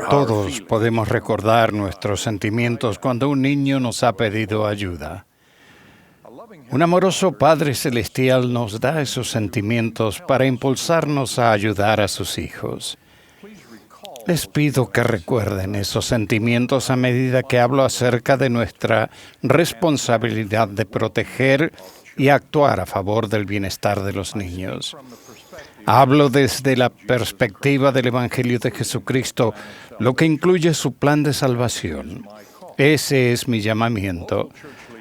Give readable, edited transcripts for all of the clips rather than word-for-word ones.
Todos podemos recordar nuestros sentimientos cuando un niño nos ha pedido ayuda. Un amoroso Padre Celestial nos da esos sentimientos para impulsarnos a ayudar a sus hijos. Les pido que recuerden esos sentimientos a medida que hablo acerca de nuestra responsabilidad de proteger y actuar a favor del bienestar de los niños. Hablo desde la perspectiva del Evangelio de Jesucristo, lo que incluye su plan de salvación. Ese es mi llamamiento.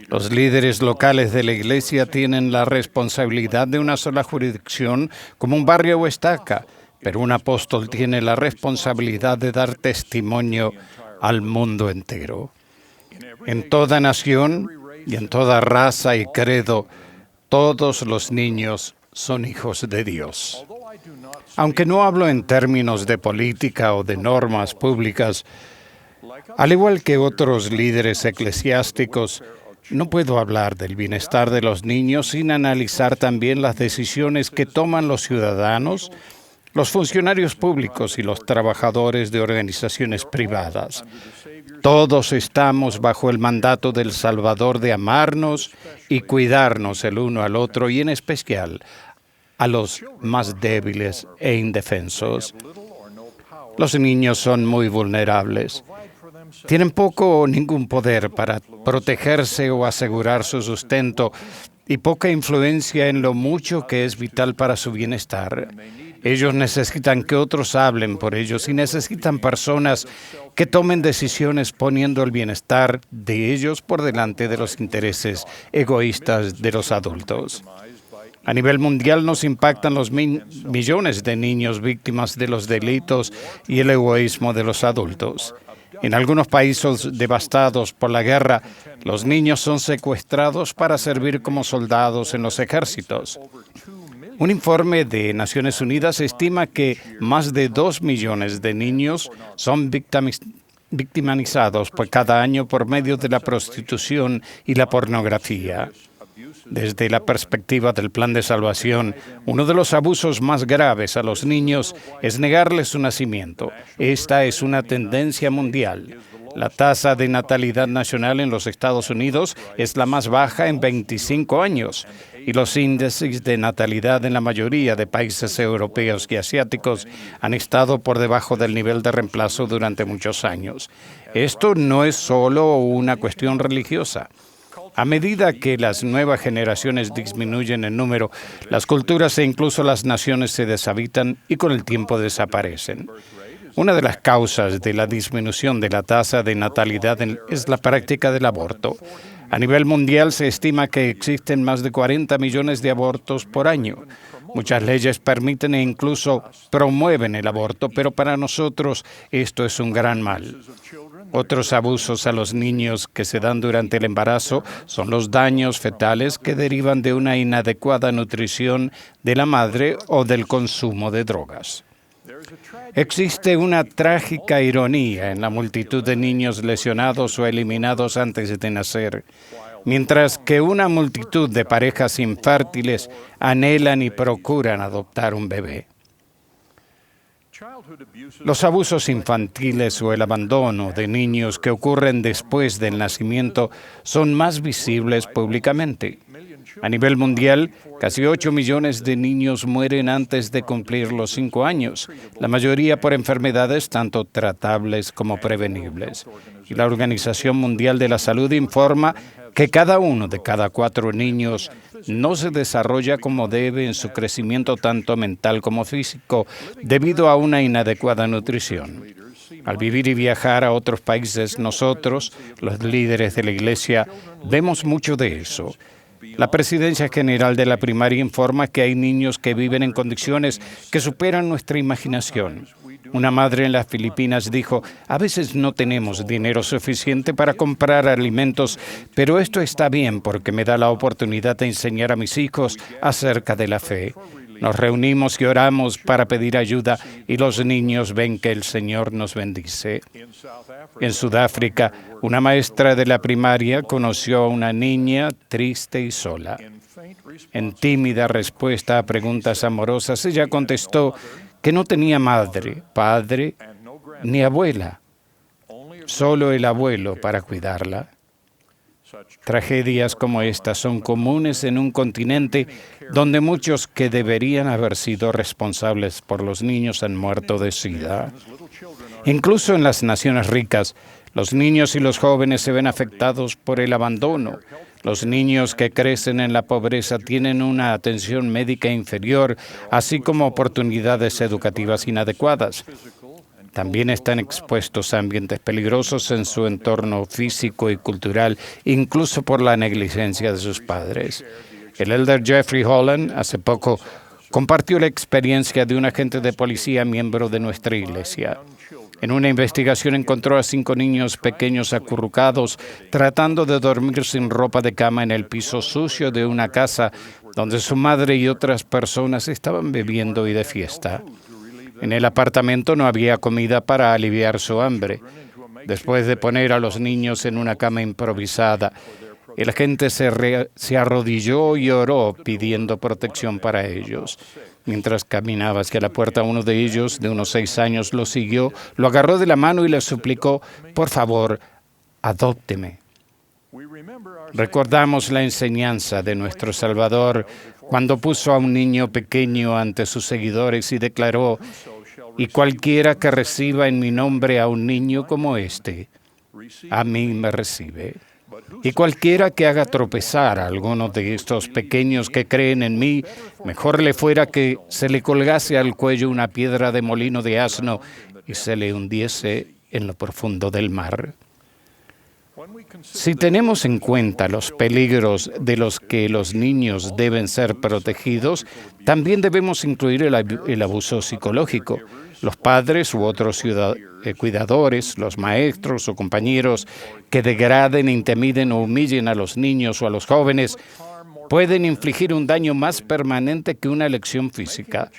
Los líderes locales de la Iglesia tienen la responsabilidad de una sola jurisdicción, como un barrio o estaca, pero un apóstol tiene la responsabilidad de dar testimonio al mundo entero. En toda nación y en toda raza y credo, todos los niños son hijos de Dios. Aunque no hablo en términos de política o de normas públicas, al igual que otros líderes eclesiásticos, no puedo hablar del bienestar de los niños sin analizar también las decisiones que toman los ciudadanos, los funcionarios públicos y los trabajadores de organizaciones privadas. Todos estamos bajo el mandato del Salvador de amarnos y cuidarnos el uno al otro y en especial a los más débiles e indefensos. Los niños son muy vulnerables. Tienen poco o ningún poder para protegerse o asegurar su sustento y poca influencia en lo mucho que es vital para su bienestar. Ellos necesitan que otros hablen por ellos y necesitan personas que tomen decisiones poniendo el bienestar de ellos por delante de los intereses egoístas de los adultos. A nivel mundial nos impactan los millones de niños víctimas de los delitos y el egoísmo de los adultos. En algunos países devastados por la guerra, los niños son secuestrados para servir como soldados en los ejércitos. Un informe de Naciones Unidas estima que más de 2 millones de niños son victimizados por cada año por medio de la prostitución y la pornografía. Desde la perspectiva del plan de salvación, uno de los abusos más graves a los niños es negarles su nacimiento. Esta es una tendencia mundial. La tasa de natalidad nacional en los Estados Unidos es la más baja en 25 años y los índices de natalidad en la mayoría de países europeos y asiáticos han estado por debajo del nivel de reemplazo durante muchos años. Esto no es solo una cuestión religiosa. A medida que las nuevas generaciones disminuyen en número, las culturas e incluso las naciones se deshabitan y con el tiempo desaparecen. Una de las causas de la disminución de la tasa de natalidad es la práctica del aborto. A nivel mundial se estima que existen más de 40 millones de abortos por año. Muchas leyes permiten e incluso promueven el aborto, pero para nosotros esto es un gran mal. Otros abusos a los niños que se dan durante el embarazo son los daños fetales que derivan de una inadecuada nutrición de la madre o del consumo de drogas. Existe una trágica ironía en la multitud de niños lesionados o eliminados antes de nacer, mientras que una multitud de parejas infértiles anhelan y procuran adoptar un bebé. Los abusos infantiles o el abandono de niños que ocurren después del nacimiento son más visibles públicamente. A nivel mundial, casi 8 millones de niños mueren antes de cumplir los 5 años, la mayoría por enfermedades tanto tratables como prevenibles. Y la Organización Mundial de la Salud informa que cada uno de cada 4 niños no se desarrolla como debe en su crecimiento tanto mental como físico debido a una inadecuada nutrición. Al vivir y viajar a otros países, nosotros, los líderes de la Iglesia, vemos mucho de eso. La Presidencia General de la Primaria informa que hay niños que viven en condiciones que superan nuestra imaginación. Una madre en las Filipinas dijo: a veces no tenemos dinero suficiente para comprar alimentos, pero esto está bien porque me da la oportunidad de enseñar a mis hijos acerca de la fe. Nos reunimos y oramos para pedir ayuda y los niños ven que el Señor nos bendice. En Sudáfrica, una maestra de la primaria conoció a una niña triste y sola. En tímida respuesta a preguntas amorosas, ella contestó que no tenía madre, padre ni abuela, solo el abuelo para cuidarla. Tragedias como estas son comunes en un continente donde muchos que deberían haber sido responsables por los niños han muerto de SIDA. Incluso en las naciones ricas, los niños y los jóvenes se ven afectados por el abandono. Los niños que crecen en la pobreza tienen una atención médica inferior, así como oportunidades educativas inadecuadas. También están expuestos a ambientes peligrosos en su entorno físico y cultural, incluso por la negligencia de sus padres. El elder Jeffrey Holland hace poco compartió la experiencia de un agente de policía miembro de nuestra iglesia. En una investigación encontró a 5 niños pequeños acurrucados, tratando de dormir sin ropa de cama en el piso sucio de una casa donde su madre y otras personas estaban bebiendo y de fiesta. En el apartamento no había comida para aliviar su hambre. Después de poner a los niños en una cama improvisada, el agente se arrodilló y oró pidiendo protección para ellos. Mientras caminaba hacia la puerta, uno de ellos, de unos 6 años, lo siguió, lo agarró de la mano y le suplicó: por favor, adópteme. Recordamos la enseñanza de nuestro Salvador cuando puso a un niño pequeño ante sus seguidores y declaró: y cualquiera que reciba en mi nombre a un niño como este, a mí me recibe. Y cualquiera que haga tropezar a alguno de estos pequeños que creen en mí, mejor le fuera que se le colgase al cuello una piedra de molino de asno y se le hundiese en lo profundo del mar. Si tenemos en cuenta los peligros de los que los niños deben ser protegidos, también debemos incluir el abuso psicológico. Los padres u otros cuidadores, los maestros o compañeros que degraden, intimiden o humillen a los niños o a los jóvenes pueden infligir un daño más permanente que una lesión física.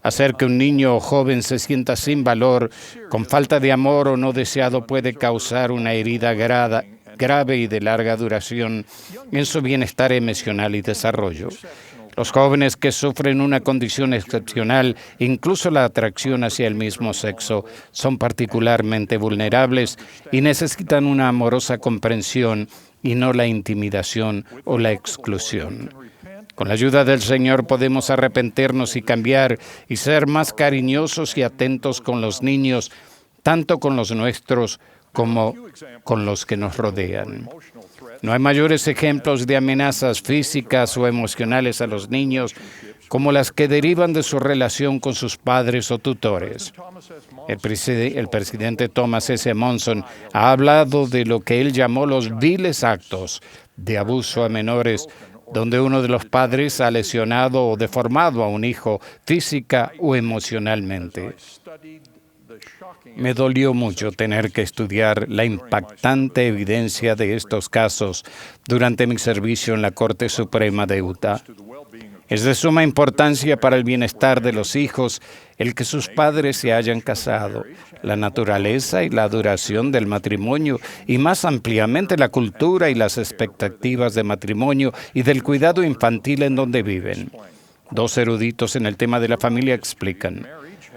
Hacer que un niño o joven se sienta sin valor, con falta de amor o no deseado, puede causar una herida grave y de larga duración en su bienestar emocional y desarrollo. Los jóvenes que sufren una condición excepcional, incluso la atracción hacia el mismo sexo, son particularmente vulnerables y necesitan una amorosa comprensión y no la intimidación o la exclusión. Con la ayuda del Señor podemos arrepentirnos y cambiar y ser más cariñosos y atentos con los niños, tanto con los nuestros como con los que nos rodean. No hay mayores ejemplos de amenazas físicas o emocionales a los niños como las que derivan de su relación con sus padres o tutores. El presidente Thomas S. Monson ha hablado de lo que él llamó los viles actos de abuso a menores, donde uno de los padres ha lesionado o deformado a un hijo física o emocionalmente. Me dolió mucho tener que estudiar la impactante evidencia de estos casos durante mi servicio en la Corte Suprema de Utah. Es de suma importancia para el bienestar de los hijos el que sus padres se hayan casado, la naturaleza y la duración del matrimonio y más ampliamente la cultura y las expectativas de matrimonio y del cuidado infantil en donde viven. 2 eruditos en el tema de la familia explican: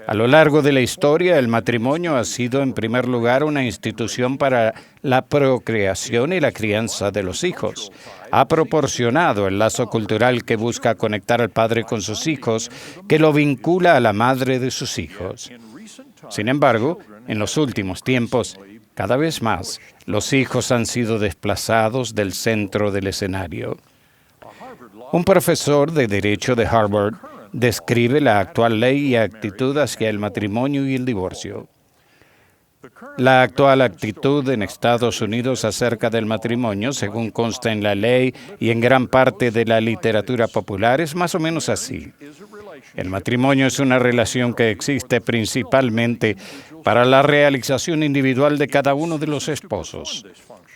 a lo largo de la historia, el matrimonio ha sido en primer lugar una institución para la procreación y la crianza de los hijos. Ha proporcionado el lazo cultural que busca conectar al padre con sus hijos, que lo vincula a la madre de sus hijos. Sin embargo, en los últimos tiempos, cada vez más, los hijos han sido desplazados del centro del escenario. Un profesor de Derecho de Harvard describe la actual ley y actitud hacia el matrimonio y el divorcio. La actual actitud en Estados Unidos acerca del matrimonio, según consta en la ley y en gran parte de la literatura popular, es más o menos así. El matrimonio es una relación que existe principalmente para la realización individual de cada uno de los esposos.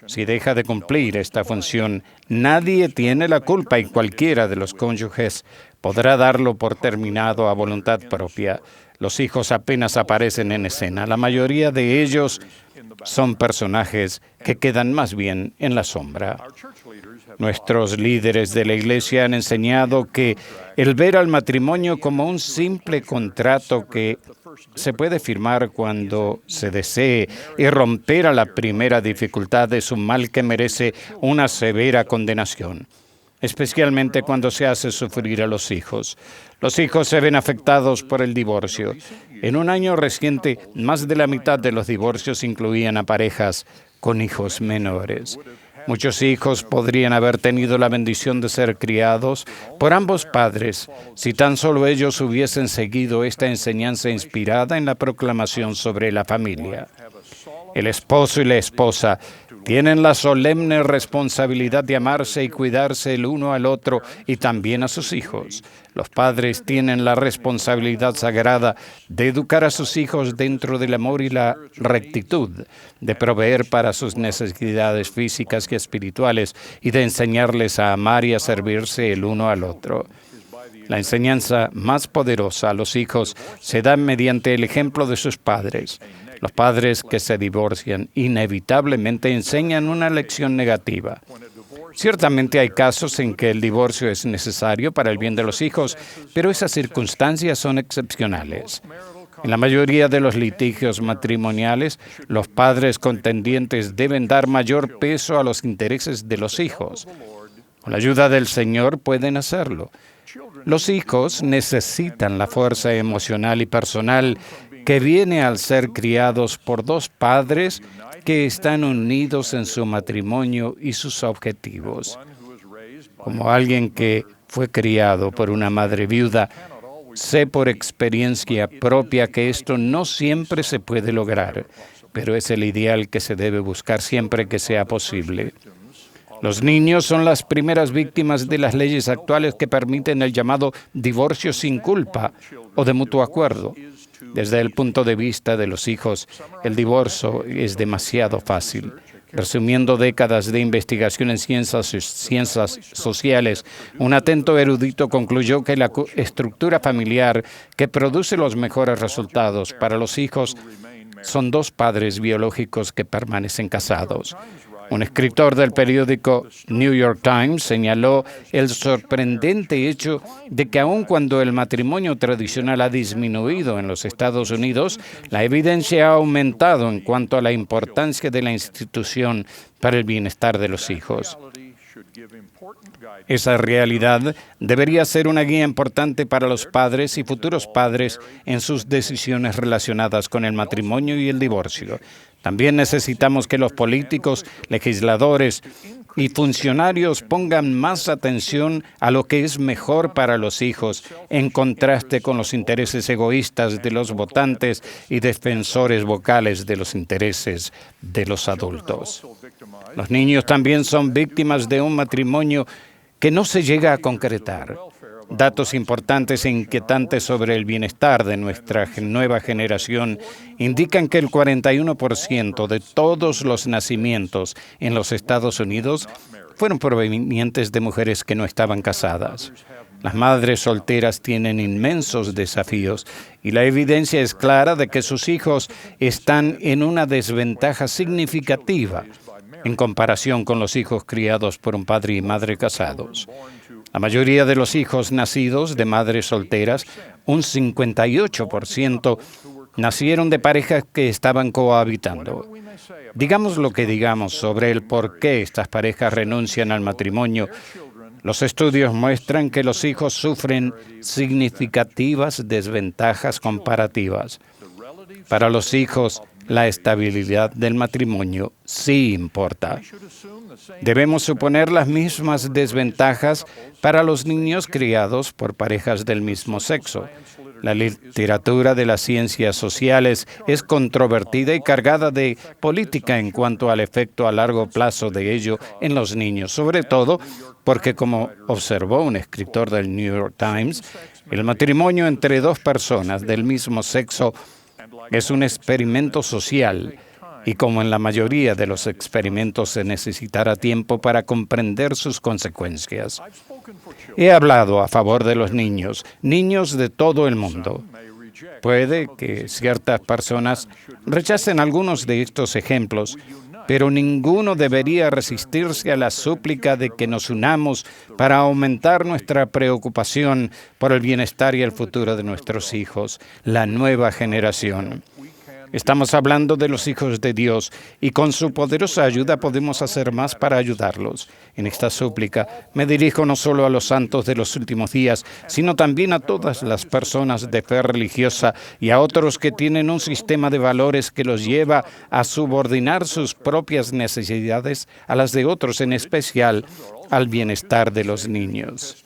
Si deja de cumplir esta función, nadie tiene la culpa y cualquiera de los cónyuges podrá darlo por terminado a voluntad propia. Los hijos apenas aparecen en escena. La mayoría de ellos son personajes que quedan más bien en la sombra. Nuestros líderes de la Iglesia han enseñado que el ver al matrimonio como un simple contrato que se puede firmar cuando se desee y romper a la primera dificultad es un mal que merece una severa condenación, especialmente cuando se hace sufrir a los hijos. Los hijos se ven afectados por el divorcio. En un año reciente, más de la mitad de los divorcios incluían a parejas con hijos menores. Muchos hijos podrían haber tenido la bendición de ser criados por ambos padres si tan solo ellos hubiesen seguido esta enseñanza inspirada en la proclamación sobre la familia. El esposo y la esposa tienen la solemne responsabilidad de amarse y cuidarse el uno al otro y también a sus hijos. Los padres tienen la responsabilidad sagrada de educar a sus hijos dentro del amor y la rectitud, de proveer para sus necesidades físicas y espirituales y de enseñarles a amar y a servirse el uno al otro. La enseñanza más poderosa a los hijos se da mediante el ejemplo de sus padres. Los padres que se divorcian inevitablemente enseñan una lección negativa. Ciertamente hay casos en que el divorcio es necesario para el bien de los hijos, pero esas circunstancias son excepcionales. En la mayoría de los litigios matrimoniales, los padres contendientes deben dar mayor peso a los intereses de los hijos. Con la ayuda del Señor pueden hacerlo. Los hijos necesitan la fuerza emocional y personal que viene al ser criados por dos padres que están unidos en su matrimonio y sus objetivos. Como alguien que fue criado por una madre viuda, sé por experiencia propia que esto no siempre se puede lograr, pero es el ideal que se debe buscar siempre que sea posible. Los niños son las primeras víctimas de las leyes actuales que permiten el llamado divorcio sin culpa o de mutuo acuerdo. Desde el punto de vista de los hijos, el divorcio es demasiado fácil. Resumiendo décadas de investigación en ciencias sociales, un atento erudito concluyó que la estructura familiar que produce los mejores resultados para los hijos son dos padres biológicos que permanecen casados. Un escritor del periódico New York Times señaló el sorprendente hecho de que aun cuando el matrimonio tradicional ha disminuido en los Estados Unidos, la evidencia ha aumentado en cuanto a la importancia de la institución para el bienestar de los hijos. Esa realidad debería ser una guía importante para los padres y futuros padres en sus decisiones relacionadas con el matrimonio y el divorcio. También necesitamos que los políticos, legisladores y funcionarios pongan más atención a lo que es mejor para los hijos, en contraste con los intereses egoístas de los votantes y defensores vocales de los intereses de los adultos. Los niños también son víctimas de un matrimonio que no se llega a concretar. Datos importantes e inquietantes sobre el bienestar de nuestra nueva generación indican que el 41% de todos los nacimientos en los Estados Unidos fueron provenientes de mujeres que no estaban casadas. Las madres solteras tienen inmensos desafíos y la evidencia es clara de que sus hijos están en una desventaja significativa en comparación con los hijos criados por un padre y madre casados. La mayoría de los hijos nacidos de madres solteras, un 58%, nacieron de parejas que estaban cohabitando. Digamos lo que digamos sobre el por qué estas parejas renuncian al matrimonio, los estudios muestran que los hijos sufren significativas desventajas comparativas. Para los hijos, la estabilidad del matrimonio sí importa. Debemos suponer las mismas desventajas para los niños criados por parejas del mismo sexo. La literatura de las ciencias sociales es controvertida y cargada de política en cuanto al efecto a largo plazo de ello en los niños, sobre todo porque, como observó un escritor del New York Times, el matrimonio entre dos personas del mismo sexo es un experimento social y como en la mayoría de los experimentos se necesitará tiempo para comprender sus consecuencias. He hablado a favor de los niños de todo el mundo. Puede que ciertas personas rechacen algunos de estos ejemplos, pero ninguno debería resistirse a la súplica de que nos unamos para aumentar nuestra preocupación por el bienestar y el futuro de nuestros hijos, la nueva generación. Estamos hablando de los hijos de Dios y con su poderosa ayuda podemos hacer más para ayudarlos. En esta súplica me dirijo no solo a los santos de los últimos días, sino también a todas las personas de fe religiosa y a otros que tienen un sistema de valores que los lleva a subordinar sus propias necesidades a las de otros, en especial al bienestar de los niños.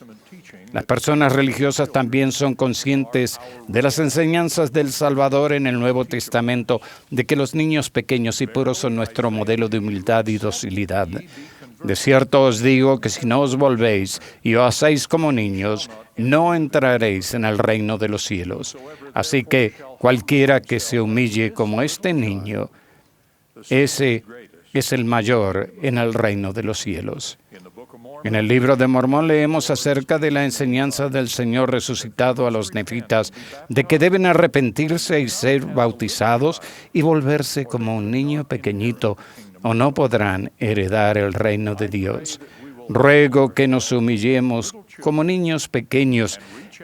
Las personas religiosas también son conscientes de las enseñanzas del Salvador en el Nuevo Testamento, de que los niños pequeños y puros son nuestro modelo de humildad y docilidad. De cierto os digo que si no os volvéis y os hacéis como niños, no entraréis en el reino de los cielos. Así que cualquiera que se humille como este niño, ese es el mayor en el reino de los cielos. En el libro de Mormón leemos acerca de la enseñanza del Señor resucitado a los nefitas, de que deben arrepentirse y ser bautizados y volverse como un niño pequeñito, o no podrán heredar el reino de Dios. Ruego que nos humillemos como niños pequeños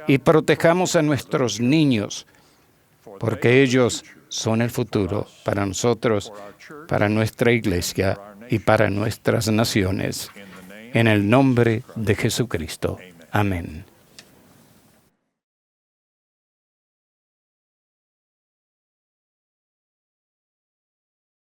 y protejamos a nuestros niños, porque ellos son el futuro para nosotros, para nuestra iglesia y para nuestras naciones. En el nombre de Jesucristo. Amén.